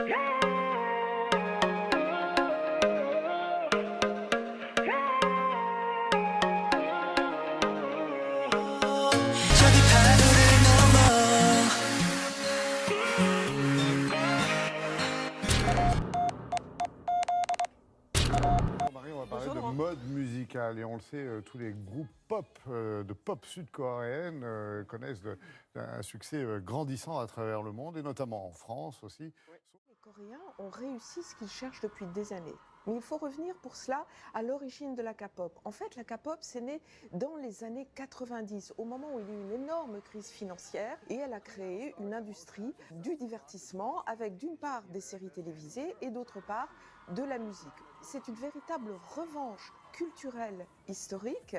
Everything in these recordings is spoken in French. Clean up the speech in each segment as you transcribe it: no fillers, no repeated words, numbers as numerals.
Marie, on va parler de mode musical et on le sait, tous les groupes pop de pop sud-coréenne connaissent un succès grandissant à travers le monde et notamment en France aussi. Les Coréens ont réussi ce qu'ils cherchent depuis des années. Mais il faut revenir pour cela à l'origine de la K-pop. En fait, la K-pop, c'est né dans les années 90, au moment où il y a eu une énorme crise financière, et elle a créé une industrie du divertissement avec d'une part des séries télévisées et d'autre part de la musique. C'est une véritable revanche culturelle historique,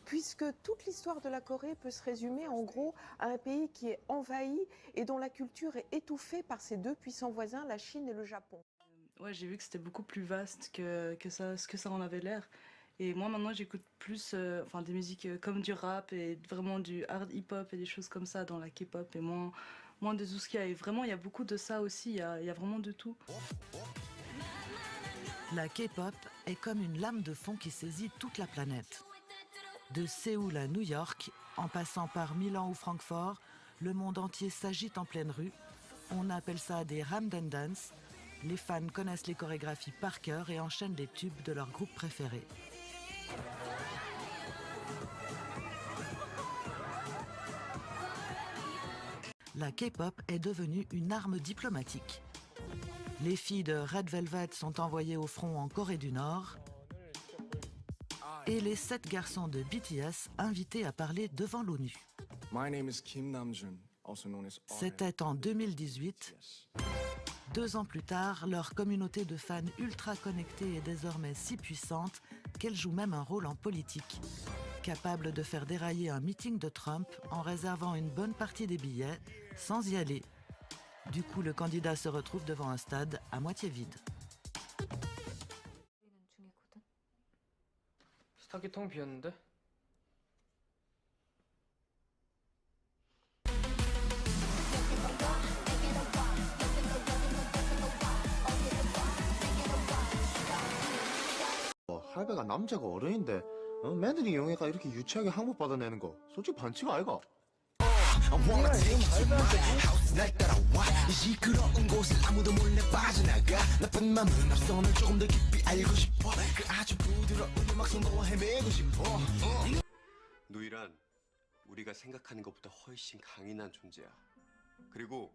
puisque toute l'histoire de la Corée peut se résumer en gros à un pays qui est envahi et dont la culture est étouffée par ses deux puissants voisins, la Chine et le Japon. Ouais, j'ai vu que c'était beaucoup plus vaste que ça, ce que ça en avait l'air. Et moi maintenant j'écoute plus enfin, des musiques comme du rap et vraiment du hard hip-hop et des choses comme ça dans la K-pop et moins de tout ce qu'il y a. Et vraiment il y a beaucoup de ça aussi, il y a vraiment de tout. La K-pop est comme une lame de fond qui saisit toute la planète. De Séoul à New York, en passant par Milan ou Francfort, le monde entier s'agite en pleine rue. On appelle ça des Ramdan Dance. Les fans connaissent les chorégraphies par cœur et enchaînent les tubes de leur groupe préféré. La K-pop est devenue une arme diplomatique. Les filles de Red Velvet sont envoyées au front en Corée du Nord et les 7 garçons de BTS invités à parler devant l'ONU. C'était en 2018. 2 ans plus tard, leur communauté de fans ultra connectés est désormais si puissante qu'elle joue même un rôle en politique, capable de faire dérailler un meeting de Trump en réservant une bonne partie des billets sans y aller. Du coup, le candidat se retrouve devant un stade à moitié vide. 스타기통 비었는데? 할배가 남자가 어른인데 매들이 용애가 이렇게 유치하게 항복 받아내는 거 솔직히 반칙 아이가? 날 따라와 이 시끄러운 곳을 아무도 몰래 빠져나가 나쁜 맘은 없어 널 조금 더 깊이 알고 싶어 그 아주 부드러운 음악 속으로 헤매고 싶어 누이란 우리가 생각하는 것보다 훨씬 강인한 존재야. 그리고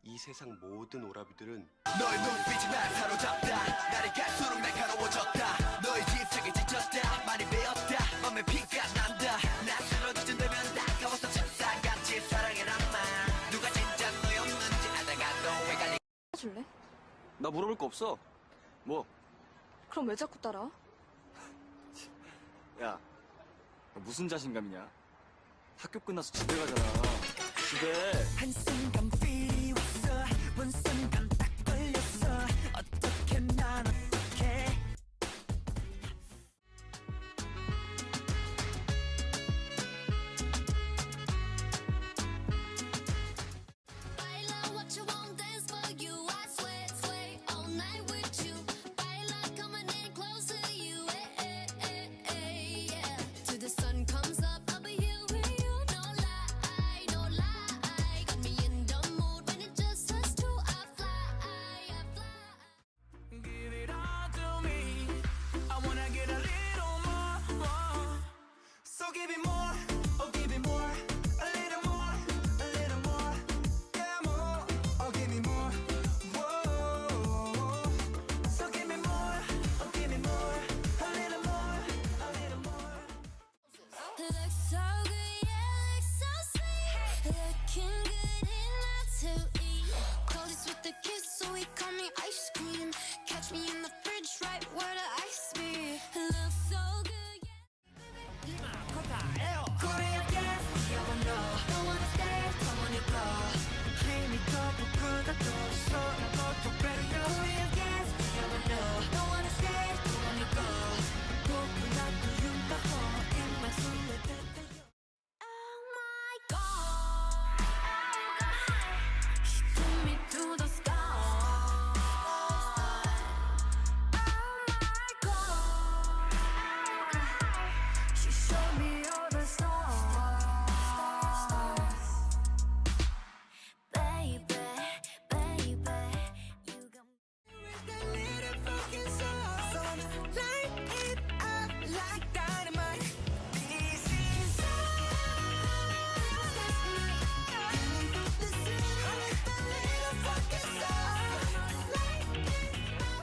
이 세상 모든 오라비들은 너의 눈빛이 날 사로잡다 나를 갈수록 날카로워졌다 너의 집착에 지쳤다 많이 배웠다 맘에 피가 난다 나 쓰러지쯤 되면 다가와서 책상같이 사랑해란 말 누가 진짜 너였는지 알다가 또 헷갈리 줄래? 나 물어볼 거 없어. 뭐? 그럼 왜 자꾸 따라? 야, 너 무슨 자신감이냐? 학교 끝나서 집에 가잖아. 집에. 한순간 필이 왔어. 한순간 딱 걸렸어. 어떻게 난 어떻게 Comes up, I'll be here with you, no lie, got me in the mood.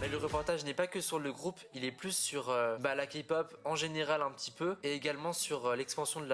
Et le reportage n'est pas que sur le groupe, il est plus sur la K-pop en général un petit peu, et également sur l'expansion de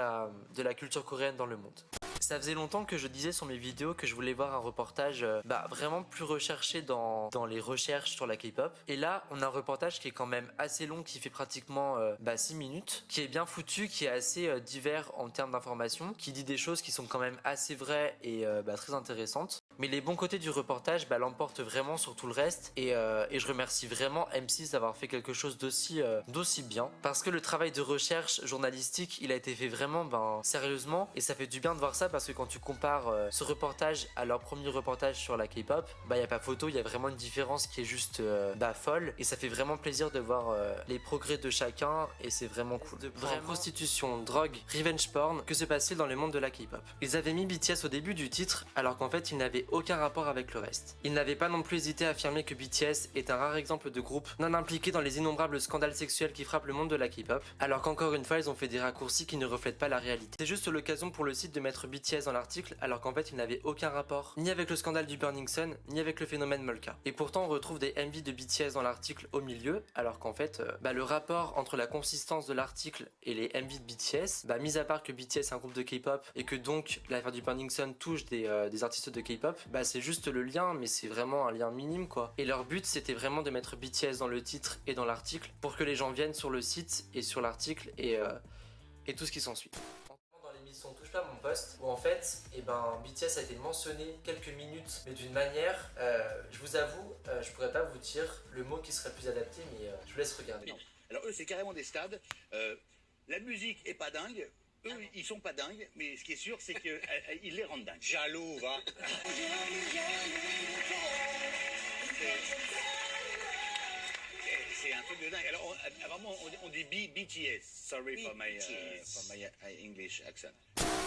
la culture coréenne dans le monde. Ça faisait longtemps que je disais sur mes vidéos que je voulais voir un reportage vraiment plus recherché dans les recherches sur la K-pop. Et là, on a un reportage qui est quand même assez long, qui fait pratiquement 6 minutes, qui est bien foutu, qui est assez divers en termes d'informations, qui dit des choses qui sont quand même assez vraies et très intéressantes. Mais les bons côtés du reportage l'emportent vraiment sur tout le reste, et je remercie vraiment M6 d'avoir fait quelque chose d'aussi bien, parce que le travail de recherche journalistique, il a été fait vraiment sérieusement, et ça fait du bien de voir ça, parce que quand tu compares ce reportage à leur premier reportage sur la K-pop, y a pas photo, il y a vraiment une différence qui est juste folle, et ça fait vraiment plaisir de voir les progrès de chacun, et c'est vraiment cool. Vraiment. Prostitution, drogue, revenge porn, que se passe-t-il dans le monde de la K-pop? Ils avaient mis BTS au début du titre, alors qu'en fait ils n'avaient aucun rapport avec le reste. Ils n'avaient pas non plus hésité à affirmer que BTS est un rare exemple de groupe non impliqué dans les innombrables scandales sexuels qui frappent le monde de la K-pop, alors qu'encore une fois ils ont fait des raccourcis qui ne reflètent pas la réalité. C'est juste l'occasion pour le site de mettre BTS dans l'article, alors qu'en fait ils n'avaient aucun rapport ni avec le scandale du Burning Sun, ni avec le phénomène Molka. Et pourtant on retrouve des MV de BTS dans l'article au milieu, alors qu'en fait le rapport entre la consistance de l'article et les MV de BTS, mis à part que BTS est un groupe de K-pop et que donc l'affaire du Burning Sun touche des artistes de K-pop, c'est juste le lien, mais c'est vraiment un lien minime quoi. Et leur but c'était vraiment de mettre BTS dans le titre et dans l'article pour que les gens viennent sur le site et sur l'article et tout ce qui s'ensuit. Dans l'émission Touche pas à mon poste, où en fait BTS a été mentionné quelques minutes, mais d'une manière, je vous avoue, je pourrais pas vous dire le mot qui serait le plus adapté, mais je vous laisse regarder. Non. Alors eux c'est carrément des stades, la musique est pas dingue. Eux, ils sont pas dingues, mais ce qui est sûr, c'est qu'ils les rendent dingues. Jaloux, va. C'est un truc de dingue. Alors, apparemment, on dit BTS. Sorry for my English accent.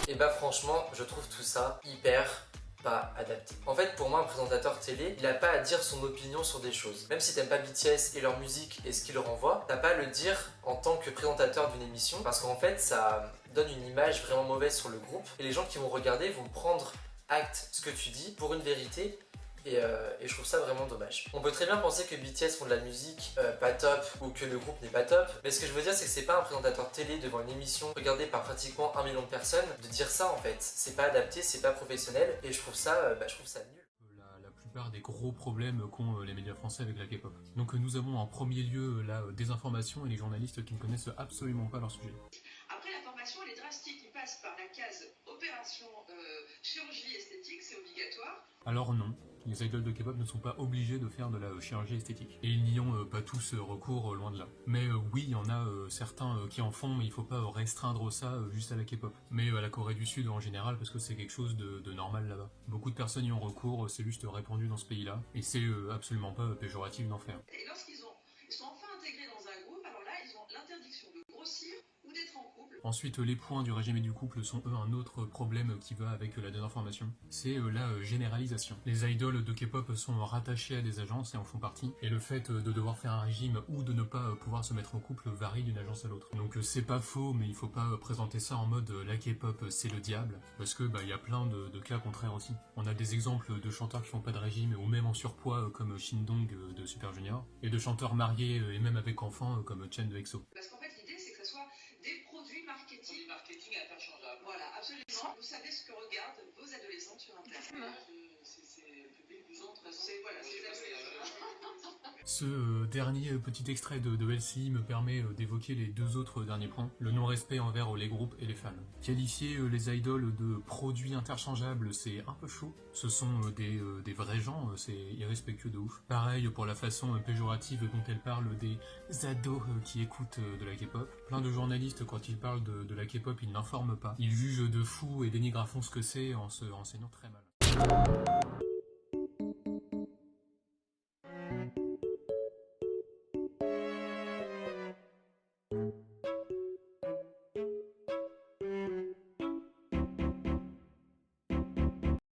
Et franchement, je trouve tout ça hyper pas adapté. En fait, pour moi, un présentateur télé, il a pas à dire son opinion sur des choses. Même si t'aimes pas BTS et leur musique et ce qu'ils renvoient, t'as pas à le dire en tant que présentateur d'une émission, parce qu'en fait, ça donne une image vraiment mauvaise sur le groupe, et les gens qui vont regarder vont prendre acte ce que tu dis pour une vérité, et je trouve ça vraiment dommage. On peut très bien penser que BTS font de la musique pas top, ou que le groupe n'est pas top, mais ce que je veux dire c'est que c'est pas un présentateur télé devant une émission regardée par pratiquement 1 million de personnes de dire ça en fait. C'est pas adapté, c'est pas professionnel, et je trouve ça nul. La plupart des gros problèmes qu'ont les médias français avec la K-pop. Donc nous avons en premier lieu la désinformation et les journalistes qui ne connaissent absolument pas leur sujet. Après, la formation elle est drastique, il passe par la case opération chirurgie esthétique, c'est obligatoire. Alors non, les idoles de K-pop ne sont pas obligés de faire de la chirurgie esthétique. Et ils n'y ont pas tous recours, loin de là. Mais oui, il y en a certains qui en font, mais il faut pas restreindre ça juste à la K-pop. Mais à la Corée du Sud en général, parce que c'est quelque chose de normal là-bas. Beaucoup de personnes y ont recours, c'est juste répandu dans ce pays-là, et c'est absolument pas péjoratif d'en faire. Et lorsqu'ils sont enfin intégrés dans un groupe, alors là, ils ont l'interdiction de grossir ou d'être en couple. Ensuite, les points du régime et du couple sont eux un autre problème qui va avec la désinformation. C'est la généralisation. Les idoles de K-pop sont rattachés à des agences et en font partie. Et le fait de devoir faire un régime ou de ne pas pouvoir se mettre en couple varie d'une agence à l'autre. Donc c'est pas faux, mais il faut pas présenter ça en mode la K-pop c'est le diable. Parce que y a plein de cas contraires aussi. On a des exemples de chanteurs qui font pas de régime ou même en surpoids comme Shindong de Super Junior. Et de chanteurs mariés et même avec enfants comme Chen de EXO. Parce qu'en fait l'idée c'est que ce soit des produits marketing. Marketing interchangeable. Voilà, absolument. Vous savez ce que regardent vos adolescents sur Internet. C'est le public du genre, de toute façon. Voilà, c'est les adolescents. Ce dernier petit extrait de LCI me permet d'évoquer les deux autres derniers points. Le non-respect envers les groupes et les fans. Qualifier les idoles de produits interchangeables, c'est un peu chaud. Ce sont des vrais gens, c'est irrespectueux de ouf. Pareil pour la façon péjorative dont elle parle des ados qui écoutent de la K-pop. Plein de journalistes, quand ils parlent de la K-pop, ils n'informent pas. Ils jugent de fou et dénigrent à fond ce que c'est en s'enseignant très mal.